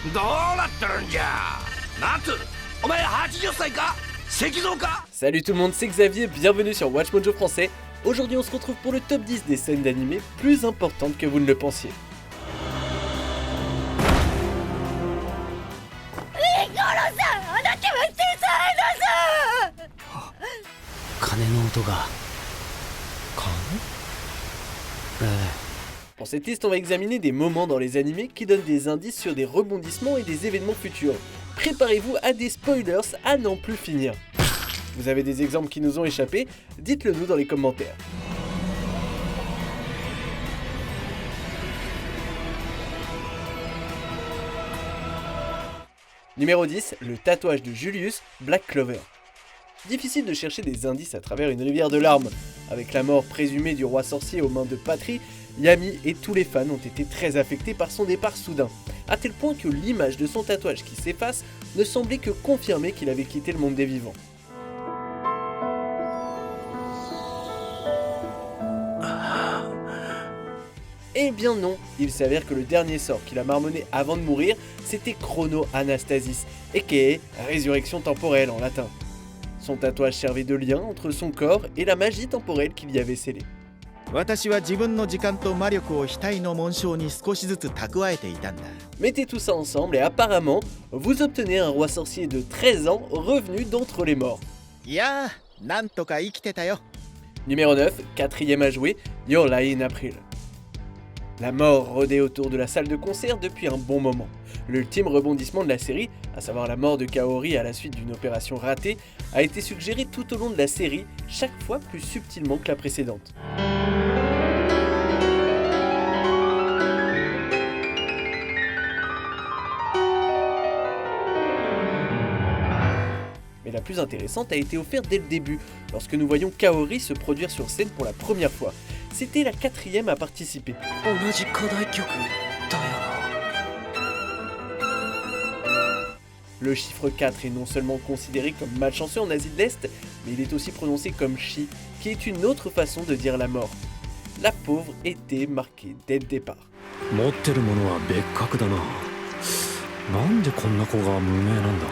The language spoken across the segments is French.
どうなってるんじゃ。夏、お前80歳か？石像か？ Salut tout le monde, c'est Xavier, bienvenue sur Watch Mojo Français. Aujourd'hui on se retrouve pour le top 10 des scènes d'animé plus importantes que vous ne le pensiez. 鐘の音が。鐘？ Pour cette liste, on va examiner des moments dans les animés qui donnent des indices sur des rebondissements et des événements futurs. Préparez-vous à des spoilers à n'en plus finir. Vous avez des exemples qui nous ont échappé? Dites-le nous dans les commentaires. Numéro 10, le tatouage de Julius, Black Clover. Difficile de chercher des indices à travers une rivière de larmes. Avec la mort présumée du roi sorcier aux mains de Patry, Yami et tous les fans ont été très affectés par son départ soudain, à tel point que l'image de son tatouage qui s'efface ne semblait que confirmer qu'il avait quitté le monde des vivants. Eh bien non, il s'avère que le dernier sort qu'il a marmonné avant de mourir, c'était Chrono Anastasis, aka résurrection temporelle en latin. Son tatouage servait de lien entre son corps et la magie temporelle qu'il y avait scellée. 私は自分の時間と魔力を額の紋章に少しずつ蓄えていたんだ。 Mettez tout ça ensemble et apparemment, vous obtenez un roi sorcier de 13 ans revenu d'entre les morts. いやー、なんとか生きてたよ。 Numéro 9, quatrième à jouer, Your Lie in April. La mort rôdait autour de la salle de concert depuis un bon moment. L'ultime rebondissement de la série, à savoir la mort de Kaori à la suite d'une opération ratée, a été suggéré tout au long de la série, chaque fois plus subtilement que la précédente. Mais la plus intéressante a été offerte dès le début, lorsque nous voyons Kaori se produire sur scène pour la première fois. C'était la quatrième à participer. 同じ課題曲だよな。 Le chiffre 4 est non seulement considéré comme malchanceux en Asie de l'Est, mais il est aussi prononcé comme Shi, qui est une autre façon de dire la mort. La pauvre était marquée dès le départ. 持ってるものは別格だな。なんでこんな子が無名なんだ？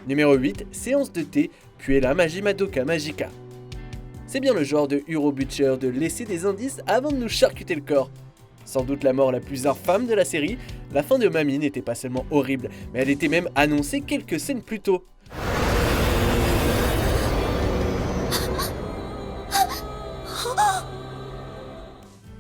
Numéro 8, séance de thé, puis la magie Madoka Magica. C'est bien le genre de Huro Butcher de laisser des indices avant de nous charcuter le corps. Sans doute la mort la plus infâme de la série, la fin de Mami n'était pas seulement horrible, mais elle était même annoncée quelques scènes plus tôt.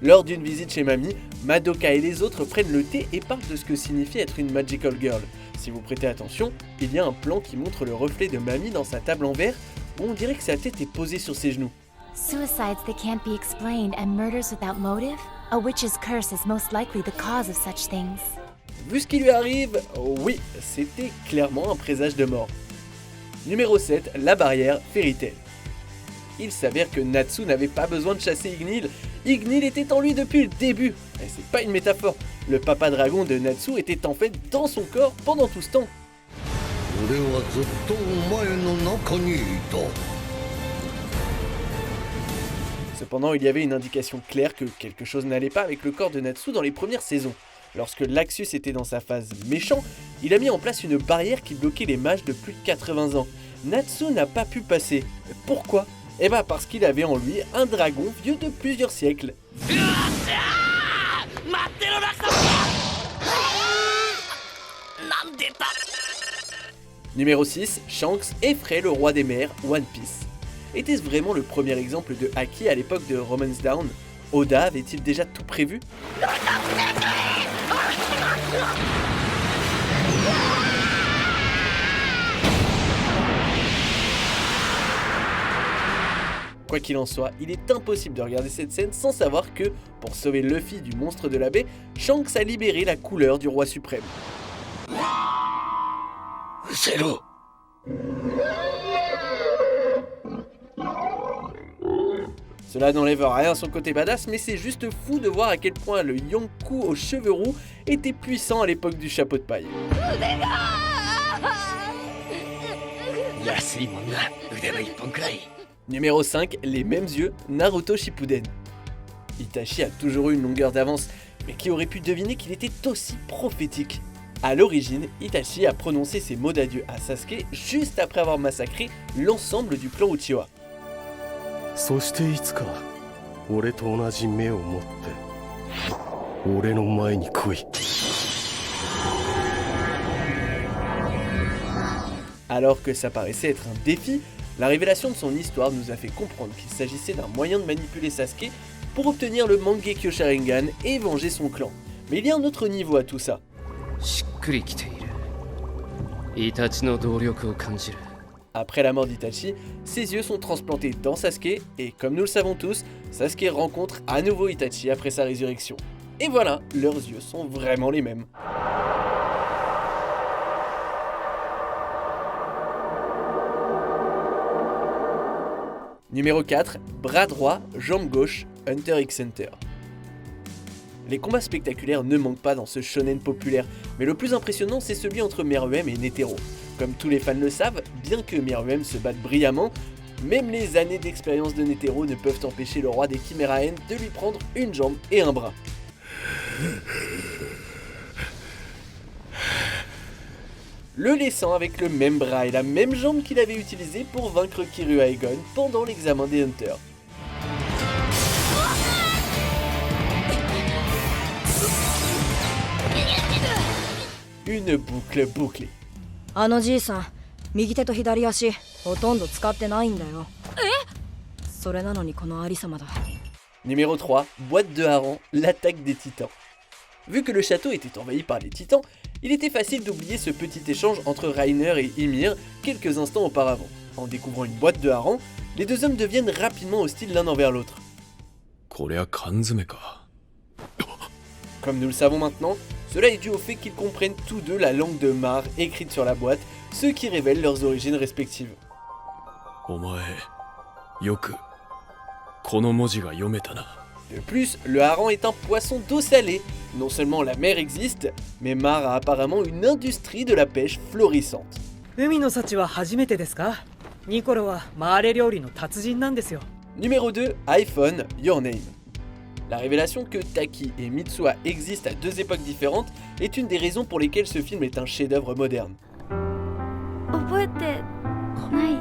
Lors d'une visite chez Mami, Madoka et les autres prennent le thé et parlent de ce que signifie être une Magical Girl. Si vous prêtez attention, il y a un plan qui montre le reflet de Mami dans sa table en verre, où on dirait que sa tête est posée sur ses genoux. Suicides that can't be explained and murders without motive? A witch's curse is most likely the cause of such things. Vu ce qui lui arrive, oui, c'était clairement un présage de mort. Numéro 7, la barrière Fairy Tail. Il s'avère que Natsu n'avait pas besoin de chasser Ignil. Ignil était en lui depuis le début. Et c'est pas une métaphore. Le papa dragon de Natsu était en fait dans son corps pendant tout ce temps. 俺はずっとお前の中にいた。 Cependant, il y avait une indication claire que quelque chose n'allait pas avec le corps de Natsu dans les premières saisons. Lorsque Laxus était dans sa phase méchant, il a mis en place une barrière qui bloquait les mages de plus de 80 ans. Natsu n'a pas pu passer. Pourquoi? Eh ben parce qu'il avait en lui un dragon vieux de plusieurs siècles. Numéro 6, Shanks effraie le roi des mers, One Piece. Était-ce vraiment le premier exemple de haki à l'époque de Romance Down? Oda avait-il déjà tout prévu? Quoi qu'il en soit, il est impossible de regarder cette scène sans savoir que, pour sauver Luffy du monstre de la baie, Shanks a libéré la couleur du roi suprême. Zéro. Cela n'enlève rien à son côté badass, mais c'est juste fou de voir à quel point le Yonkou aux cheveux roux était puissant à l'époque du chapeau de paille. 安いもんな、腕の一本くらい。 Numéro 5, les mêmes yeux, Naruto Shippuden. Itachi a toujours eu une longueur d'avance, mais qui aurait pu deviner qu'il était aussi prophétique? À l'origine, Itachi a prononcé ses mots d'adieu à Sasuke juste après avoir massacré l'ensemble du clan Uchiwa. そしていつか俺と同じ目を持って俺の前に来い。 Alors que ça paraissait être un défi, la révélation de son histoire nous a fait comprendre qu'il s'agissait d'un moyen de manipuler Sasuke pour obtenir le Mangekyo Sharingan et venger son clan. Mais il y a un autre niveau à tout ça. しっくりきている。イタチの動力を感じる。 Après la mort d'Itachi, ses yeux sont transplantés dans Sasuke et comme nous le savons tous, Sasuke rencontre à nouveau Itachi après sa résurrection. Et voilà, leurs yeux sont vraiment les mêmes. Numéro 4, bras droit, jambe gauche, Hunter x Hunter. Les combats spectaculaires ne manquent pas dans ce shonen populaire, mais le plus impressionnant c'est celui entre Meruem et Netero. Comme tous les fans le savent, bien que Meruem se batte brillamment, même les années d'expérience de Netero ne peuvent empêcher le roi des Chimeraen de lui prendre une jambe et un bras. Le laissant avec le même bras et la même jambe qu'il avait utilisé pour vaincre Kiryu Aegon pendant l'examen des Hunters. Une boucle bouclée. あのじいさん、右手と左足ほとんど使ってないんだよ。それなのにこのありさまだ。 Numéro 3, boîte de hareng, l'attaque des titans. Vu que le château était envahi par les titans, il était facile d'oublier ce petit échange entre Reiner et Ymir quelques instants auparavant. En découvrant une boîte de hareng, les deux hommes deviennent rapidement hostiles l'un envers l'autre. こりゃ缶詰か。 Comme nous le savons maintenant, cela est dû au fait qu'ils comprennent tous deux la langue de Mar écrite sur la boîte, ce qui révèle leurs origines respectives. お前よくこの文字が読めたな。 De plus, le hareng est un poisson d'eau salée. Non seulement la mer existe, mais Mar a apparemment une industrie de la pêche florissante. 海の幸は初めてですか？ニコロはマーレ料理の達人なんですよ。 Numéro 2, iPhone, Your Name. La révélation que Taki et Mitsuha existent à deux époques différentes est une des raisons pour lesquelles ce film est un chef-d'œuvre moderne. 覚えてない？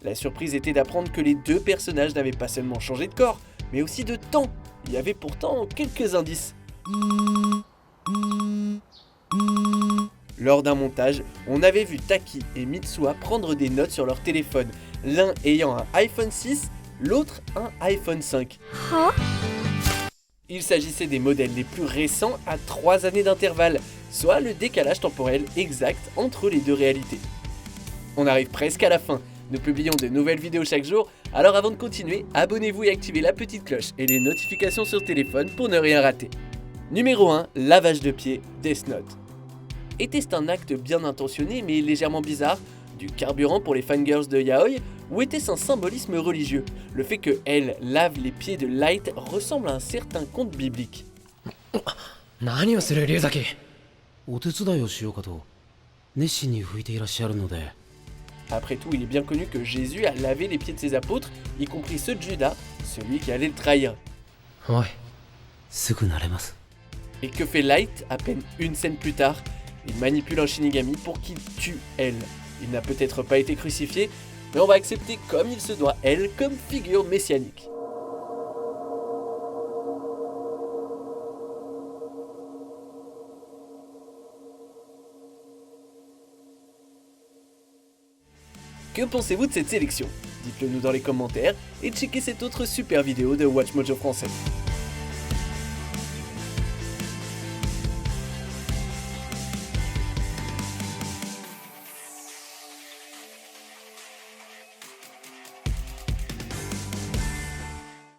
La surprise était d'apprendre que les deux personnages n'avaient pas seulement changé de corps, mais aussi de temps. Il y avait pourtant quelques indices. Lors d'un montage, on avait vu Taki et Mitsuha prendre des notes sur leur téléphone, l'un ayant un iPhone 6, l'autre un iPhone 5. Il s'agissait des modèles les plus récents à 3 années d'intervalle, soit le décalage temporel exact entre les deux réalités. On arrive presque à la fin. Nous publions de nouvelles vidéos chaque jour, alors avant de continuer, abonnez-vous et activez la petite cloche et les notifications sur téléphone pour ne rien rater. Numéro 1, lavage de pied, Death Note. Était-ce un acte bien intentionné mais légèrement bizarre, du carburant pour les fangirls de yaoi, ou était-ce un symbolisme religieux? Le fait que elle lave les pieds de Light ressemble à un certain conte biblique. 何をする龍崎？お手伝いをしようかと熱心に拭いていらっしゃるので。 Après tout, il est bien connu que Jésus a lavé les pieds de ses apôtres, y compris ceux de Judas, celui qui allait le trahir. おい、すぐ慣れます。 Et que fait Light à peine une scène plus tard? Il manipule un Shinigami pour qu'il tue elle. Il n'a peut-être pas été crucifié, mais on va accepter comme il se doit elle comme figure messianique. Que pensez-vous de cette sélection? Dites-le nous dans les commentaires et checkez cette autre super vidéo de WatchMojo français.